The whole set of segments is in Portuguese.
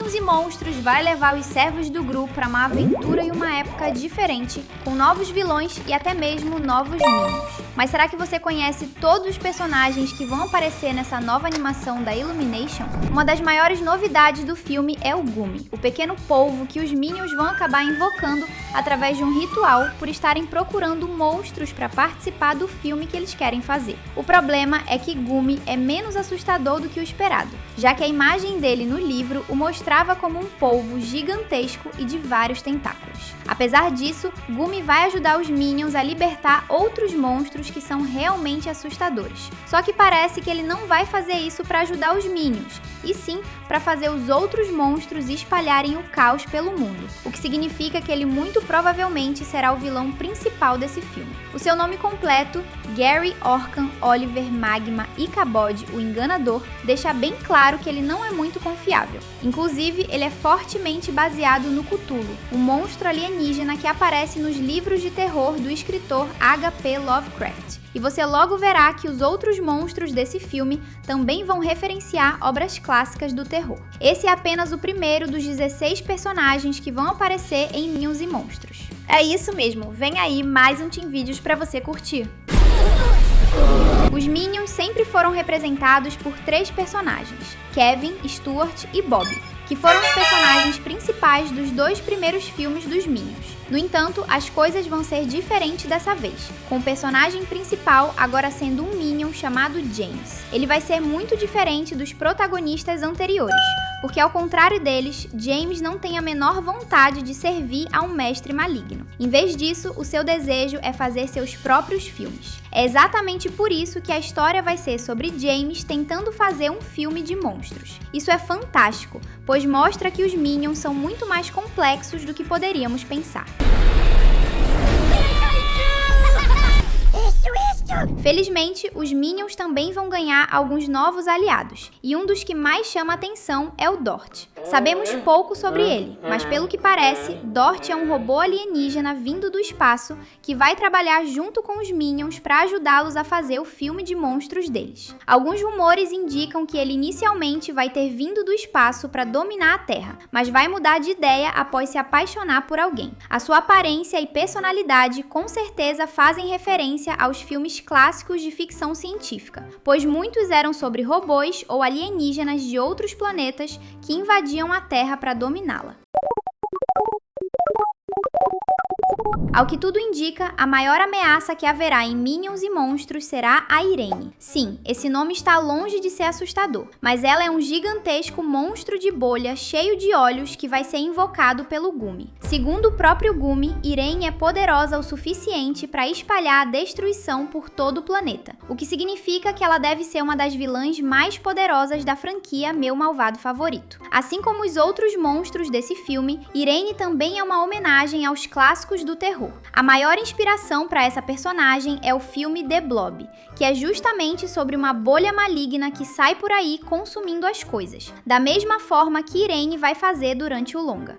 Minions e Monstros vai levar os servos do Gru para uma aventura e uma época diferente, com novos vilões e até mesmo novos Minions. Mas será que você conhece todos os personagens que vão aparecer nessa nova animação da Illumination? Uma das maiores novidades do filme é o Gumi, o pequeno polvo que os Minions vão acabar invocando através de um ritual por estarem procurando monstros para participar do filme que eles querem fazer. O problema é que Gumi é menos assustador do que o esperado, já que a imagem dele no livro o mostrava como um polvo gigantesco e de vários tentáculos. Apesar disso, Gumi vai ajudar os Minions a libertar outros monstros que são realmente assustadores. Só que parece que ele não vai fazer isso para ajudar os Minions, e sim para fazer os outros monstros espalharem o caos pelo mundo, o que significa que ele muito provavelmente será o vilão principal desse filme. O seu nome completo, Gary Orkan Oliver Magma Ichabod, o Enganador, deixa bem claro que ele não é muito confiável. Inclusive, ele é fortemente baseado no Cthulhu, um monstro alienígena que aparece nos livros de terror do escritor H.P. Lovecraft. E você logo verá que os outros monstros desse filme também vão referenciar obras clássicas do terror. Esse é apenas o primeiro dos 16 personagens que vão aparecer em Minions e Monstros. É isso mesmo, vem aí mais um Team Vídeos pra você curtir. Os Minions sempre foram representados por 3 personagens, Kevin, Stuart e Bob, que foram os personagens principais dos 2 primeiros filmes dos Minions. No entanto, as coisas vão ser diferentes dessa vez, com o personagem principal agora sendo um Minion chamado James. Ele vai ser muito diferente dos protagonistas anteriores, porque ao contrário deles, James não tem a menor vontade de servir a um mestre maligno. Em vez disso, o seu desejo é fazer seus próprios filmes. É exatamente por isso que a história vai ser sobre James tentando fazer um filme de monstros. Isso é fantástico, pois mostra que os Minions são muito mais complexos do que poderíamos pensar. Felizmente, os Minions também vão ganhar alguns novos aliados, e um dos que mais chama atenção é o Dort. Sabemos pouco sobre ele, mas pelo que parece, Dort é um robô alienígena vindo do espaço que vai trabalhar junto com os Minions para ajudá-los a fazer o filme de monstros deles. Alguns rumores indicam que ele inicialmente vai ter vindo do espaço para dominar a Terra, mas vai mudar de ideia após se apaixonar por alguém. A sua aparência e personalidade com certeza fazem referência aos filmes clássicos de ficção científica, pois muitos eram sobre robôs ou alienígenas de outros planetas que invadiam a Terra para dominá-la. Ao que tudo indica, a maior ameaça que haverá em Minions e Monstros será a Irene. Sim, esse nome está longe de ser assustador, mas ela é um gigantesco monstro de bolha cheio de olhos que vai ser invocado pelo Gumi. Segundo o próprio Gumi, Irene é poderosa o suficiente para espalhar a destruição por todo o planeta, o que significa que ela deve ser uma das vilãs mais poderosas da franquia Meu Malvado Favorito. Assim como os outros monstros desse filme, Irene também é uma homenagem aos clássicos do terror. A maior inspiração para essa personagem é o filme The Blob, que é justamente sobre uma bolha maligna que sai por aí consumindo as coisas, da mesma forma que Irene vai fazer durante o longa.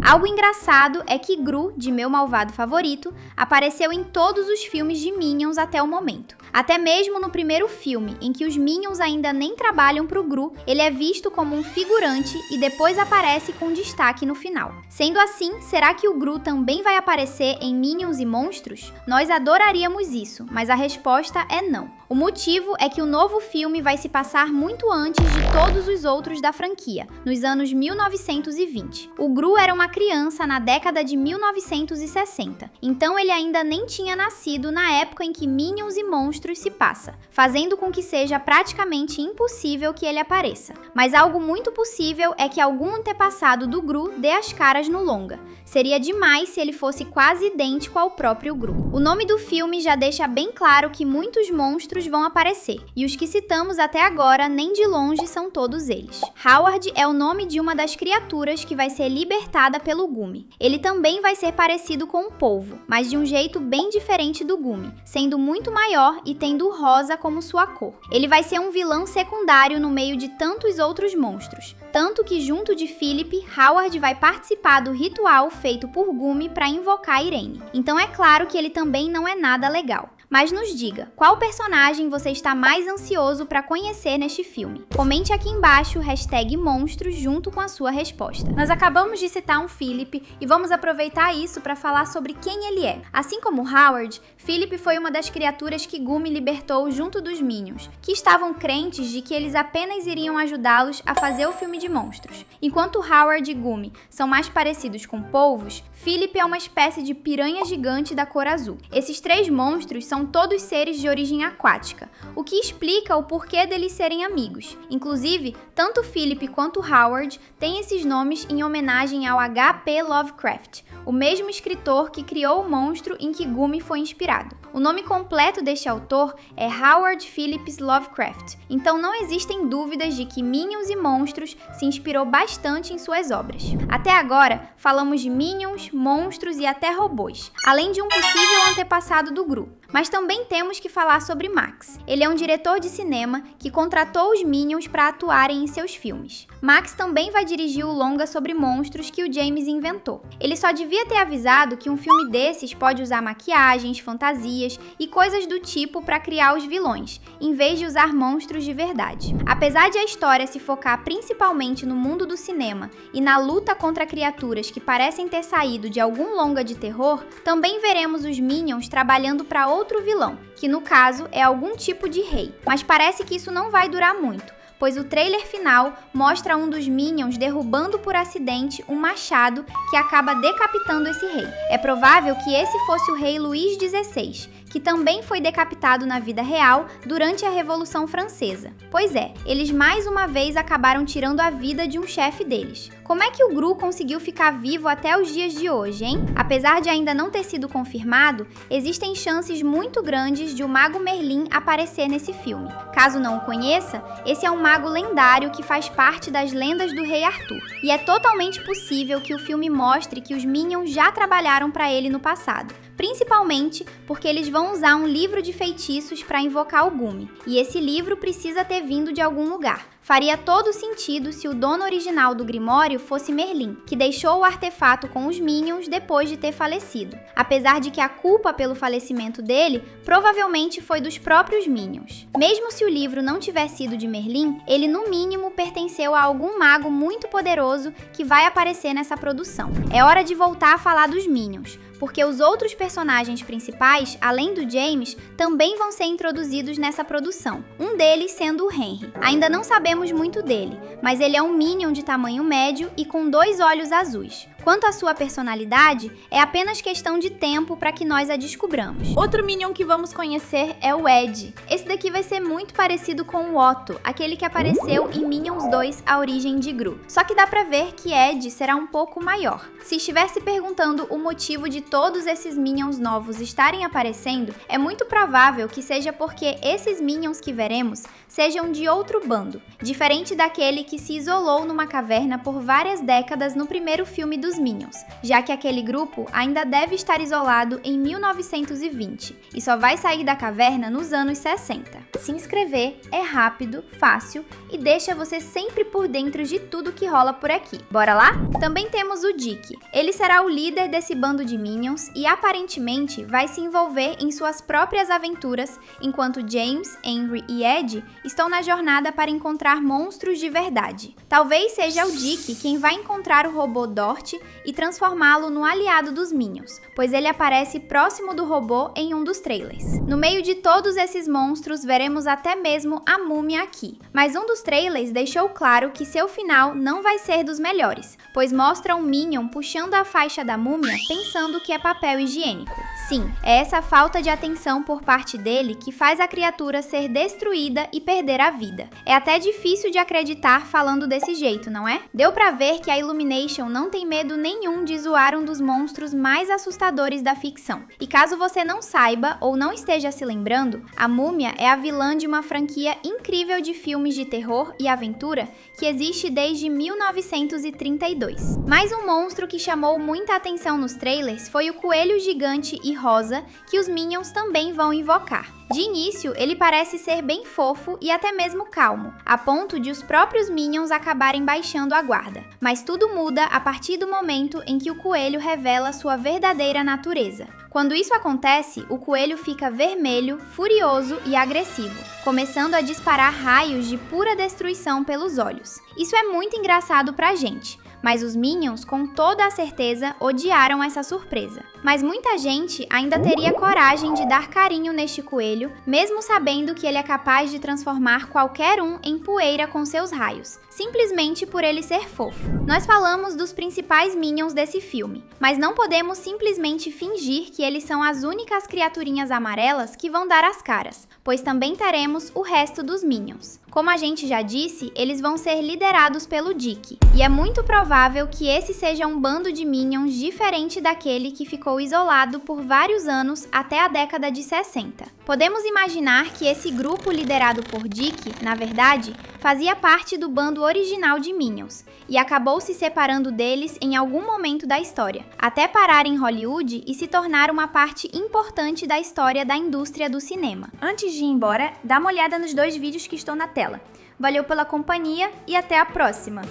Algo engraçado é que Gru, de Meu Malvado Favorito, apareceu em todos os filmes de Minions até o momento. Até mesmo no primeiro filme, em que os Minions ainda nem trabalham pro Gru, ele é visto como um figurante e depois aparece com destaque no final. Sendo assim, será que o Gru também vai aparecer em Minions e Monstros? Nós adoraríamos isso, mas a resposta é não. O motivo é que o novo filme vai se passar muito antes de todos os outros da franquia, nos anos 1920. O Gru era uma criança na década de 1960, então ele ainda nem tinha nascido na época em que Minions e Monstros se passa, fazendo com que seja praticamente impossível que ele apareça. Mas algo muito possível é que algum antepassado do Gru dê as caras no longa. Seria demais se ele fosse quase idêntico ao próprio Gru. O nome do filme já deixa bem claro que muitos monstros vão aparecer, e os que citamos até agora nem de longe são todos eles. Howard é o nome de uma das criaturas que vai ser libertada pelo Gumi. Ele também vai ser parecido com um polvo, mas de um jeito bem diferente do Gumi, sendo muito maior e tendo o rosa como sua cor. Ele vai ser um vilão secundário no meio de tantos outros monstros, tanto que junto de Philip, Howard vai participar do ritual feito por Gumi para invocar Irene. Então é claro que ele também não é nada legal. Mas nos diga, qual personagem você está mais ansioso para conhecer neste filme? Comente aqui embaixo o hashtag monstros junto com a sua resposta. Nós acabamos de citar um Philip e vamos aproveitar isso para falar sobre quem ele é. Assim como Howard, Philip foi uma das criaturas que Gumi libertou junto dos Minions, que estavam crentes de que eles apenas iriam ajudá-los a fazer o filme de monstros. Enquanto Howard e Gumi são mais parecidos com polvos, Philip é uma espécie de piranha gigante da cor azul. Esses 3 monstros são todos seres de origem aquática, o que explica o porquê deles serem amigos. Inclusive, tanto Philip quanto Howard têm esses nomes em homenagem ao H.P. Lovecraft, o mesmo escritor que criou o monstro em que Gumi foi inspirado. O nome completo deste autor é Howard Phillips Lovecraft, então não existem dúvidas de que Minions e Monstros se inspirou bastante em suas obras. Até agora, falamos de Minions, monstros e até robôs, além de um possível antepassado do Gru. Mas também temos que falar sobre Max. Ele é um diretor de cinema que contratou os Minions para atuarem em seus filmes. Max também vai dirigir o longa sobre monstros que o James inventou. Ele só devia ter avisado que um filme desses pode usar maquiagens, fantasias e coisas do tipo para criar os vilões, em vez de usar monstros de verdade. Apesar de a história se focar principalmente no mundo do cinema e na luta contra criaturas que parecem ter saído de algum longa de terror, também veremos os Minions trabalhando para outro vilão, que no caso é algum tipo de rei. Mas parece que isso não vai durar muito, pois o trailer final mostra um dos Minions derrubando por acidente um machado que acaba decapitando esse rei. É provável que esse fosse o rei Luís XVI, que também foi decapitado na vida real durante a Revolução Francesa. Pois é, eles mais uma vez acabaram tirando a vida de um chefe deles. Como é que o Gru conseguiu ficar vivo até os dias de hoje, hein? Apesar de ainda não ter sido confirmado, existem chances muito grandes de o Mago Merlin aparecer nesse filme. Caso não o conheça, esse é um mago lendário que faz parte das lendas do Rei Arthur. E é totalmente possível que o filme mostre que os Minions já trabalharam para ele no passado. Principalmente porque eles vão usar um livro de feitiços para invocar o Gumi, e esse livro precisa ter vindo de algum lugar. Faria todo sentido se o dono original do Grimório fosse Merlin, que deixou o artefato com os Minions depois de ter falecido, apesar de que a culpa pelo falecimento dele provavelmente foi dos próprios Minions. Mesmo se o livro não tiver sido de Merlin, ele no mínimo pertenceu a algum mago muito poderoso que vai aparecer nessa produção. É hora de voltar a falar dos Minions, porque os outros personagens principais, além do James, também vão ser introduzidos nessa produção, um deles sendo o Henry. Ainda não sabemos muito dele, mas ele é um Minion de tamanho médio e com 2 olhos azuis. Quanto à sua personalidade, é apenas questão de tempo para que nós a descubramos. Outro Minion que vamos conhecer é o Ed. Esse daqui vai ser muito parecido com o Otto, aquele que apareceu em Minions 2, A Origem de Gru. Só que dá pra ver que Ed será um pouco maior. Se estiver se perguntando o motivo de todos esses Minions novos estarem aparecendo, é muito provável que seja porque esses Minions que veremos sejam de outro bando, diferente daquele que se isolou numa caverna por várias décadas no primeiro filme dos Minions, já que aquele grupo ainda deve estar isolado em 1920 e só vai sair da caverna nos anos 60. Se inscrever é rápido, fácil e deixa você sempre por dentro de tudo que rola por aqui. Bora lá? Também temos o Dick. Ele será o líder desse bando de Minions e aparentemente vai se envolver em suas próprias aventuras, enquanto James, Henry e Ed estão na jornada para encontrar monstros de verdade. Talvez seja o Dick quem vai encontrar o robô Dort e transformá-lo no aliado dos Minions, pois ele aparece próximo do robô em um dos trailers. No meio de todos esses monstros, veremos até mesmo a múmia aqui, mas um dos trailers deixou claro que seu final não vai ser dos melhores, pois mostra um Minion puxando a faixa da múmia pensando que é papel higiênico. Sim, é essa falta de atenção por parte dele que faz a criatura ser destruída e perder a vida. É até difícil de acreditar falando desse jeito, não é? Deu pra ver que a Illumination não tem medo nenhum de zoar um dos monstros mais assustadores da ficção. E caso você não saiba ou não esteja se lembrando, a múmia é a vilã de uma franquia incrível de filmes de terror e aventura que existe desde 1932. Mais um monstro que chamou muita atenção nos trailers foi o coelho gigante e rosa que os Minions também vão invocar. De início, ele parece ser bem fofo e até mesmo calmo, a ponto de os próprios Minions acabarem baixando a guarda. Mas tudo muda a partir do momento em que o coelho revela sua verdadeira natureza. Quando isso acontece, o coelho fica vermelho, furioso e agressivo, começando a disparar raios de pura destruição pelos olhos. Isso é muito engraçado pra gente, mas os Minions, com toda a certeza, odiaram essa surpresa. Mas muita gente ainda teria coragem de dar carinho neste coelho, mesmo sabendo que ele é capaz de transformar qualquer um em poeira com seus raios, simplesmente por ele ser fofo. Nós falamos dos principais Minions desse filme, mas não podemos simplesmente fingir que eles são as únicas criaturinhas amarelas que vão dar as caras, pois também teremos o resto dos Minions. Como a gente já disse, eles vão ser liderados pelo Dick, e é muito provável que esse seja um bando de Minions diferente daquele que ficou isolado por vários anos até a década de 60. Podemos imaginar que esse grupo liderado por Dick, na verdade, fazia parte do bando original de Minions, e acabou se separando deles em algum momento da história, até parar em Hollywood e se tornar uma parte importante da história da indústria do cinema. Antes de ir embora, dá uma olhada nos 2 vídeos que estão na tela. Valeu pela companhia e até a próxima!